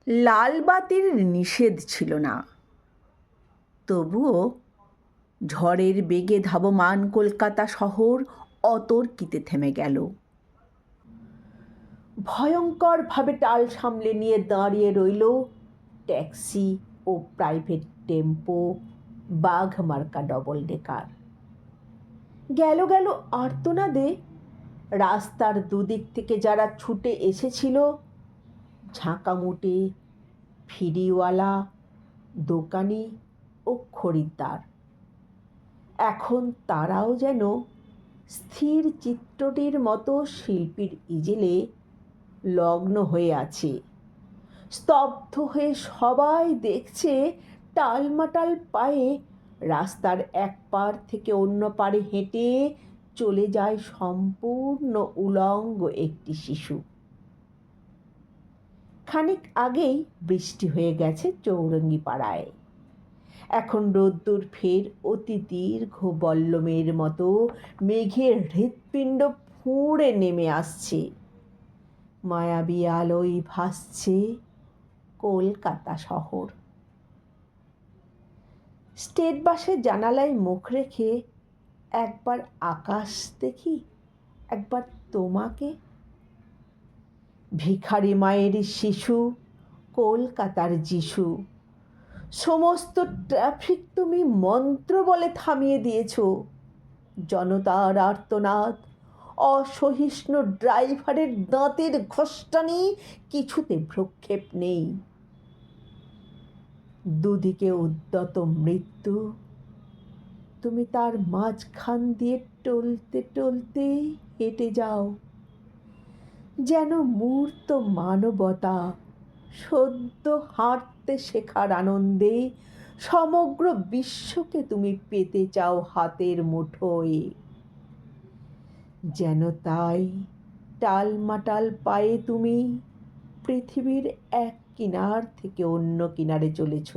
লাল বাতির নিষেধ ছিল না, তবুও ঝড়ের বেগে ধাবমান কলকাতা শহর অতর্কিতে থেমে গেল। ভয়ঙ্করভাবে টাল সামলে নিয়ে দাঁড়িয়ে রইল ট্যাক্সি ও প্রাইভেট টেম্পো, বাঘমার্কা ডবল ডেকার। গেল গেল আর্তনাদে রাস্তার দুদিক থেকে যারা ছুটে এসেছিল, ঝাঁকামুটে ফিরিওয়ালা, দোকানি ও খরিদ্দার, এখন তারাও যেন স্থির চিত্রটির মতো শিল্পীর ইজেলে লগ্ন হয়ে আছে। স্তব্ধ হয়ে সবাই দেখছে টালমাটাল পায়ে রাস্তার এক পার থেকে অন্য পারে হেঁটে চলে যায় সম্পূর্ণ উলঙ্গ একটি শিশু। খানিক আগেই বৃষ্টি হয়ে গেছে চৌরঙ্গি পাড়ায়। এখন রোদ্দুর ফের অতি দীর্ঘ বল্লমের মতো মেঘের হৃৎপিণ্ড ফুঁড়ে নেমে আসছে। মায়াবী আলোয় ভাসছে কলকাতা শহর। স্টেট বাসের জানালায় মুখ রেখে একবার আকাশ দেখি, একবার তোমাকে। ভিখারি মায়ের শিশু, কলকাতার যিশু, সমস্ত ট্রাফিক তুমি মন্ত্র বলে থামিয়ে দিয়েছ। জনতার আর্তনাদ, অসহিষ্ণু ড্রাইভারের দাঁতের ঘষ্টানি, কিছুতে ভ্রুক্ষেপ নেই। দুদিকে উদ্যত মৃত্যু, তুমি তার মাঝখান দিয়ে টলতে টলতে হেঁটে যাও, যেন মূর্ত মানবতা সদ্য হাঁটতে শেখার আনন্দে সমগ্র বিশ্বকে তুমি পেতে চাও হাতের মুঠোয়। যেন তাই টালমাটাল পায়ে তুমি পৃথিবীর এক কিনার থেকে অন্য কিনারে চলেছ।